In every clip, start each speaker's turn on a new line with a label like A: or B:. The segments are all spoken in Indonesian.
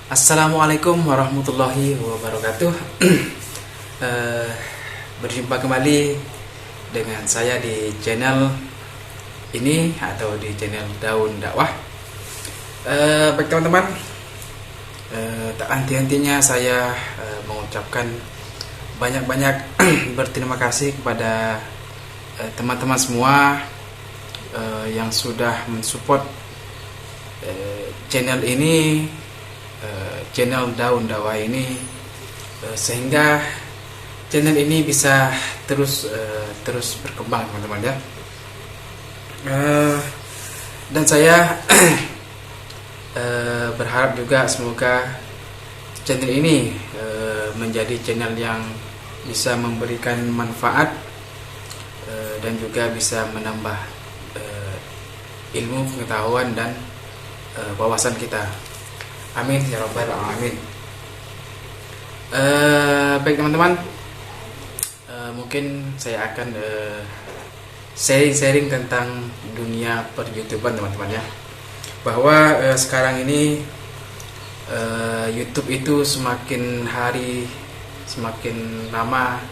A: Assalamualaikum warahmatullahi wabarakatuh. Berjumpa kembali dengan saya di channel ini atau di channel Daun Dakwah. Baik teman-teman, tak henti-hentinya saya mengucapkan banyak-banyak berterima kasih kepada teman-teman semua yang sudah mensupport channel ini, channel Daun Dakwah ini, sehingga channel ini bisa terus berkembang teman-teman ya. Dan saya berharap juga semoga channel ini menjadi channel yang bisa memberikan manfaat dan juga bisa menambah ilmu, pengetahuan dan wawasan kita. Amin ya rabbal alamin. Baik teman-teman, mungkin saya akan sharing tentang dunia per-YouTuber teman-teman ya. Bahwa sekarang ini YouTube itu semakin hari semakin lama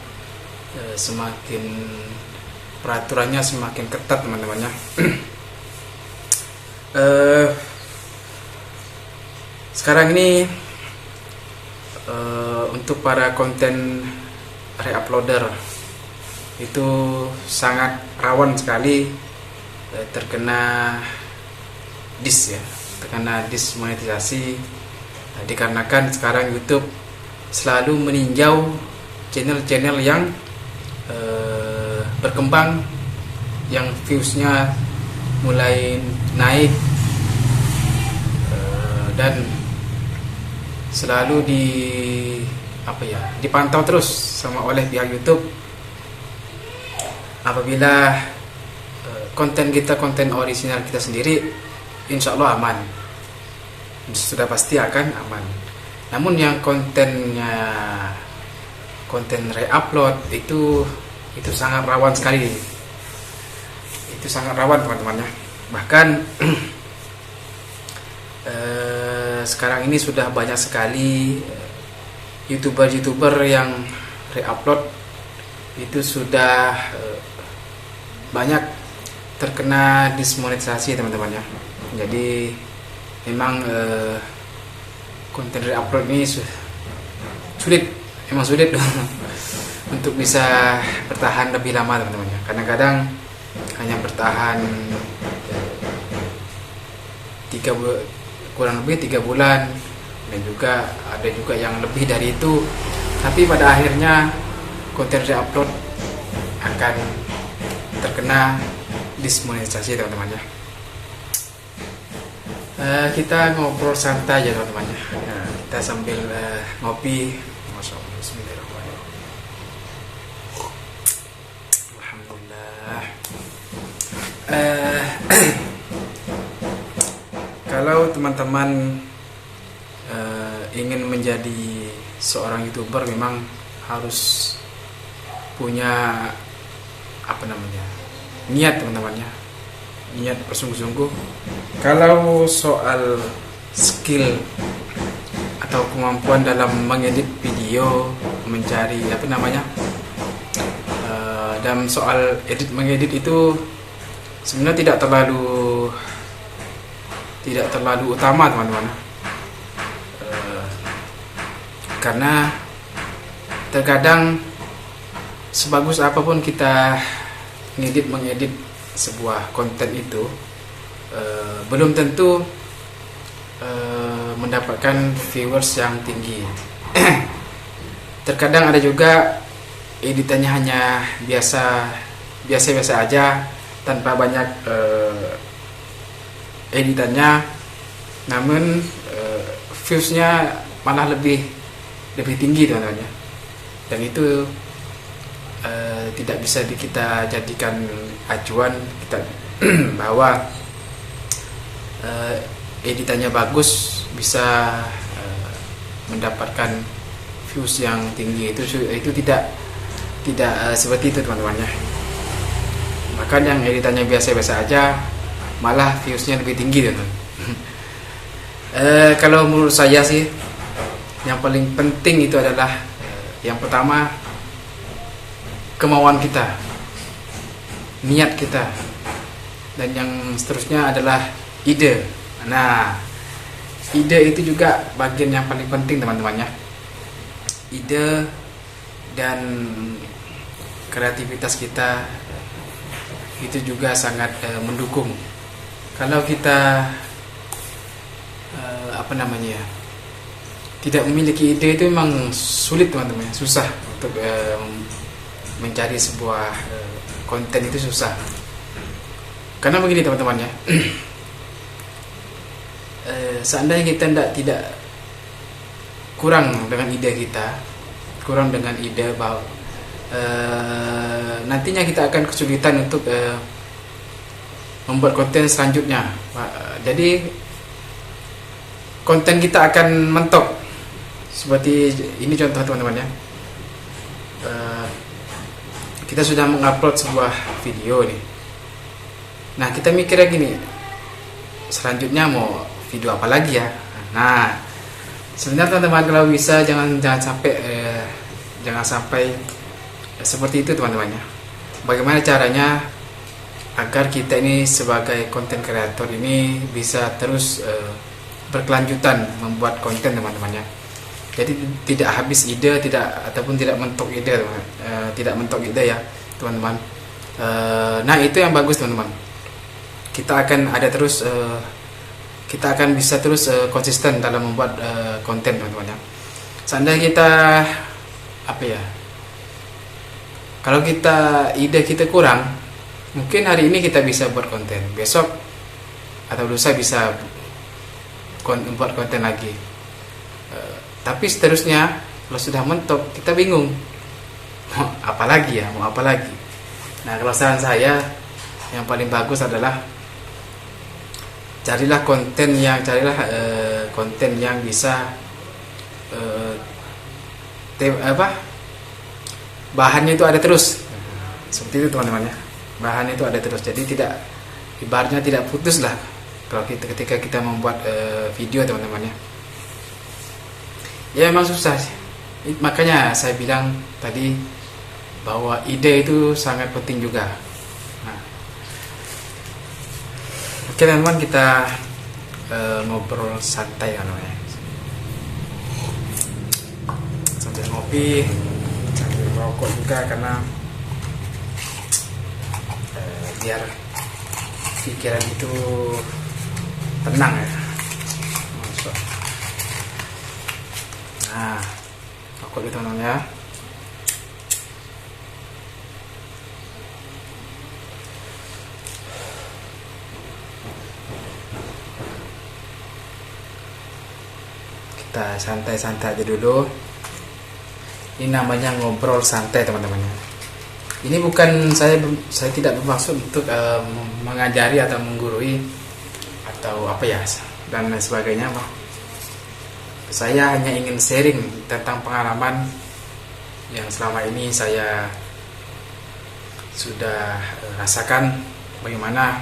A: semakin peraturannya semakin ketat teman-teman ya. Sekarang ini untuk para konten reuploader itu sangat rawan sekali terkena dismonetisasi, dikarenakan sekarang YouTube selalu meninjau channel-channel yang berkembang, yang viewsnya mulai naik, dan selalu dipantau terus sama oleh pihak YouTube. Apabila konten kita, konten original kita sendiri, insya Allah aman, sudah pasti akan aman. Namun yang konten reupload itu sangat rawan sekali. Itu sangat rawan teman-teman ya. Bahkan sekarang ini sudah banyak sekali YouTuber yang reupload itu sudah banyak terkena dismonetisasi teman-teman ya. Jadi memang konten reupload ini sulit untuk bisa bertahan lebih lama teman-teman ya. Kadang-kadang hanya bertahan kurang lebih 3 bulan, dan juga ada juga yang lebih dari itu. Tapi pada akhirnya konten reupload akan terkena dismonetisasi teman-teman ya. Kita ngobrol santai ya teman-teman ya. Kita sambil ngopi. Masya Allah, bismillahirrahmanirrahim. Alhamdulillah. Kalau teman-teman ingin menjadi seorang YouTuber, memang harus punya niat teman-teman ya, niat bersungguh-sungguh. Kalau soal skill atau kemampuan dalam mengedit video, mencari dalam soal mengedit itu sebenarnya tidak terlalu utama teman-teman, karena terkadang sebagus apapun kita mengedit sebuah konten itu, belum tentu mendapatkan viewers yang tinggi. Terkadang ada juga editannya hanya biasa aja, tanpa banyak editannya, namun viewsnya malah lebih tinggi teman-teman ya. Dan itu tidak bisa kita jadikan acuan kita bahwa editannya bagus bisa mendapatkan views yang tinggi. Itu tidak seperti itu teman-teman ya. Bahkan yang editannya biasa-biasa aja malah viewsnya lebih tinggi teman-teman. Kalau menurut saya sih, Yang paling penting itu adalah yang pertama kemauan kita, niat kita, dan yang seterusnya adalah ide. Nah, ide itu juga bagian yang paling penting teman-teman ya. Ide dan kreativitas kita itu juga sangat mendukung. Kalau kita tidak memiliki ide itu memang sulit teman-teman, susah untuk mencari sebuah konten itu susah. Karena begini teman-teman ya, seandainya kita tidak kurang dengan ide kita, kurang dengan ide bahwa nantinya kita akan kesulitan untuk membuat konten selanjutnya. Jadi konten kita akan mentok. Seperti ini contoh teman-teman ya, kita sudah mengupload sebuah video nih. Nah, kita mikirnya gini, selanjutnya mau video apa lagi ya? Nah, sebenarnya teman-teman kalau bisa jangan sampai seperti itu teman-teman ya. Bagaimana caranya agar kita ini sebagai konten kreator ini bisa terus berkelanjutan membuat konten teman-teman ya. Jadi tidak habis ide, ataupun tidak mentok ide, tidak mentok ide ya teman-teman. Nah, itu yang bagus teman-teman. Kita akan bisa terus konsisten dalam membuat konten teman-teman ya. Seandainya kita kalau ide kita kurang, mungkin hari ini kita bisa buat konten, besok atau lusa bisa buat konten lagi. Tapi seterusnya kalau sudah mentok kita bingung mau apa lagi. Nah, kalau saran saya yang paling bagus adalah carilah konten yang bisa bahannya itu ada terus. Seperti itu teman-teman ya, bahannya itu ada terus, jadi ibaratnya tidak putus lah kalau ketika kita membuat video teman-teman ya. Ya memang susah sih. Makanya saya bilang tadi bahwa ide itu sangat penting juga. Nah, oke teman-teman, kita ngobrol santai kan ya. Sambil ngopi, sambil merokok juga, karena biar pikiran itu tenang ya. Nah, rokok gitu teman-teman ya. Kita santai-santai aja dulu. Ini namanya ngobrol santai teman-teman ya. Ini bukan saya tidak bermaksud untuk mengajari atau menggurui atau dan lain sebagainya. Saya hanya ingin sharing tentang pengalaman yang selama ini saya sudah rasakan, bagaimana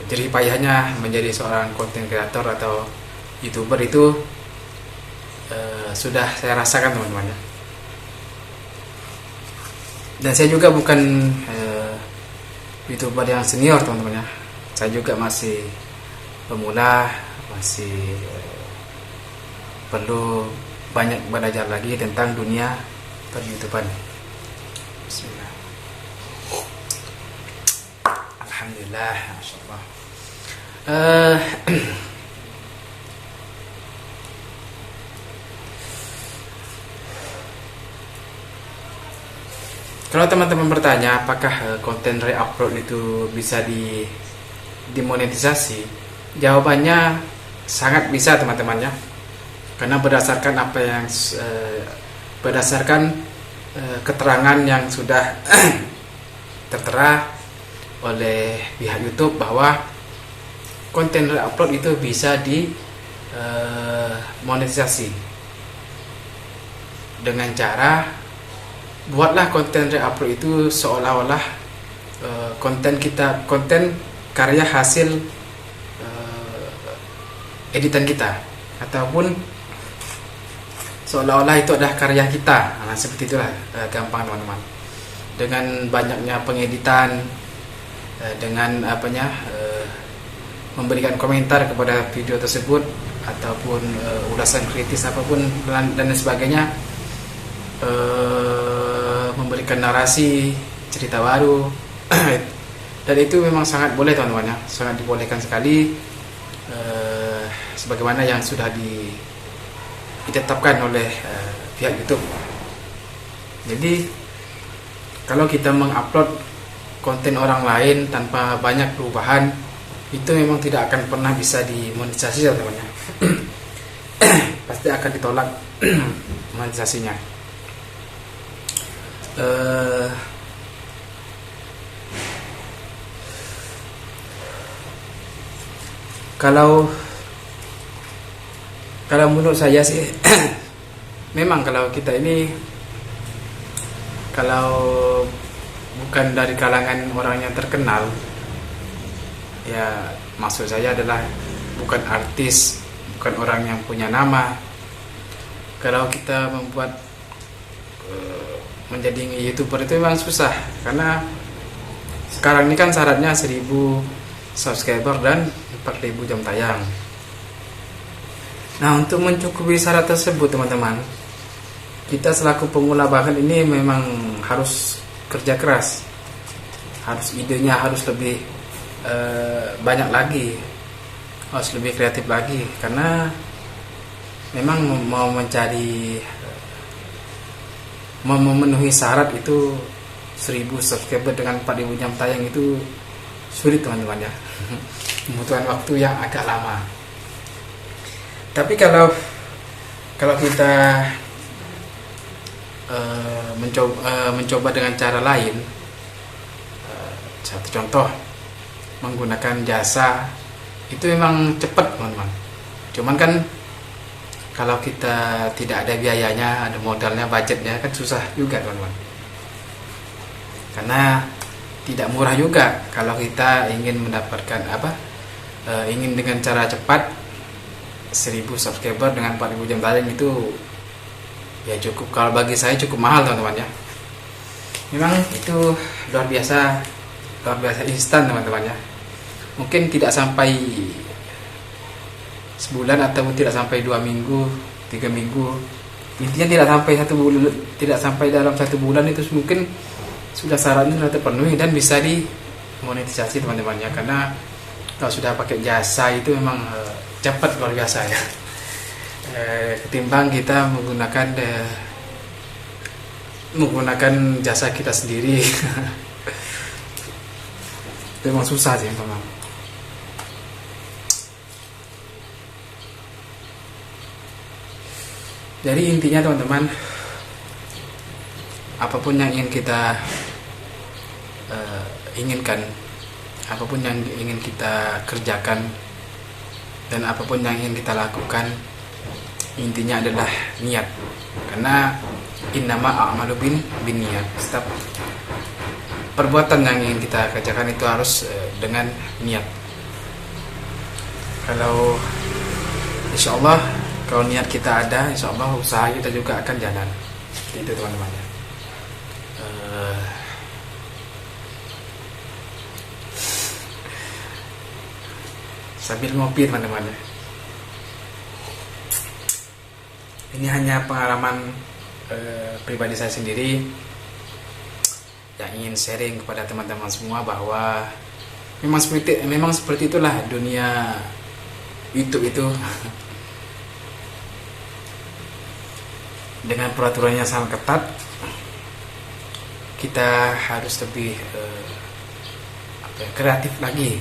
A: jerih payahnya menjadi seorang konten kreator atau YouTuber itu sudah saya rasakan teman-teman. Dan saya juga bukan YouTuber yang senior teman-teman ya. Saya juga masih pemula, masih perlu banyak belajar lagi tentang dunia per-YouTubean. Bismillah. Alhamdulillah, masyaallah. Kalau teman-teman bertanya apakah konten re-upload itu bisa dimonetisasi, jawabannya sangat bisa teman-teman ya. Karena berdasarkan keterangan yang sudah tertera oleh pihak YouTube bahwa konten re-upload itu bisa dimonetisasi dengan cara buatlah konten re-upload itu seolah-olah konten karya hasil editan kita, ataupun seolah-olah itu adalah karya kita. Nah, seperti itulah gampang teman-teman. Dengan banyaknya pengeditan, dengan memberikan komentar kepada video tersebut ataupun ulasan kritis apapun dan sebagainya, memberikan narasi cerita baru dan itu memang sangat boleh teman-teman ya, sangat dibolehkan sekali, sebagaimana yang sudah ditetapkan oleh pihak YouTube. Jadi kalau kita mengupload konten orang lain tanpa banyak perubahan, itu memang tidak akan pernah bisa dimonetisasi teman-teman ya. Pasti akan ditolak monetisasinya. Kalau menurut saya sih memang kalau kita ini kalau bukan dari kalangan orang yang terkenal, ya maksud saya adalah bukan artis, bukan orang yang punya nama. Kalau kita membuat menjadi YouTuber itu memang susah, karena sekarang ini kan syaratnya 1000 subscriber dan 4000 jam tayang. Nah, untuk mencukupi syarat tersebut teman-teman, kita selaku pemula bakat ini memang harus kerja keras, harus idenya harus lebih banyak lagi, harus lebih kreatif lagi, karena memang mau memenuhi syarat itu 1000 subscriber dengan 4000 jam tayang itu sulit teman-teman ya. Membutuhkan waktu yang agak lama. Tapi kalau kita mencoba dengan cara lain, satu contoh menggunakan jasa, itu memang cepat teman-teman. Cuman kan kalau kita tidak ada biayanya, ada modalnya, budgetnya, kan susah juga teman-teman. Karena tidak murah juga kalau kita ingin mendapatkan ingin dengan cara cepat 1000 subscriber dengan 4000 jam tayang itu ya cukup, kalau bagi saya cukup mahal teman-teman ya. Memang itu luar biasa instan teman-teman ya. Mungkin tidak sampai sebulan ataupun tidak sampai 2 minggu, 3 minggu. Intinya tidak sampai 1 bulan, tidak sampai dalam 1 bulan itu mungkin sudah syaratnya sudah terpenuhi dan bisa dimonetisasi teman-teman ya. Karena kalau sudah pakai jasa itu memang cepat luar biasa ya. Ketimbang kita menggunakan jasa kita sendiri. Itu memang susah sih teman-teman. Jadi intinya teman-teman, apapun yang ingin kita inginkan, apapun yang ingin kita kerjakan, dan apapun yang ingin kita lakukan, intinya adalah niat. Karena innama a'malu binniyat. Setiap perbuatan yang ingin kita kerjakan itu harus dengan niat. Kalau insyaallah kalau niat kita ada, insyaallah usaha kita juga akan jalan. Itu teman-teman ya. Sambil ngopi teman-teman ya. Ini hanya pengalaman pribadi saya sendiri yang ingin sharing kepada teman-teman semua, bahwa memang seperti itulah dunia YouTube itu. Dengan peraturannya sangat ketat, kita harus lebih kreatif lagi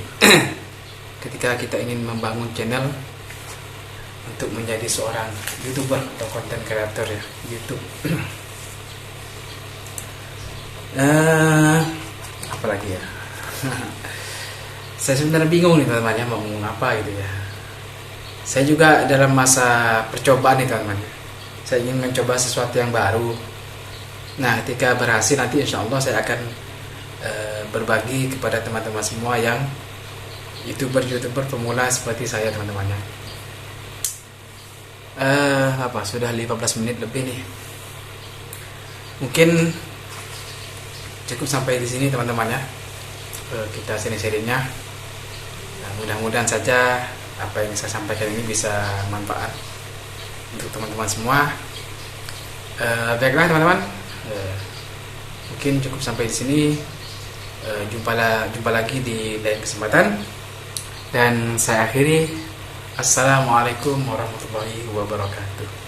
A: ketika kita ingin membangun channel untuk menjadi seorang YouTuber atau content creator ya, YouTube. Apalagi ya. Saya sebenarnya bingung nih teman-teman mau ngomong apa gitu ya. Saya juga dalam masa percobaan nih teman-teman. Saya ingin mencoba sesuatu yang baru. Nah, ketika berhasil nanti insya Allah saya akan berbagi kepada teman-teman semua yang YouTuber pemula seperti saya teman-temannya. sudah 15 menit lebih nih. Mungkin cukup sampai di sini teman-teman ya. Kita seri-serinya. Nah, mudah-mudahan saja apa yang saya sampaikan ini bisa manfaat untuk teman-teman semua. Baiklah teman-teman, mungkin cukup sampai di sini. Jumpa lagi di lain kesempatan, dan saya akhiri. Assalamualaikum warahmatullahi wabarakatuh.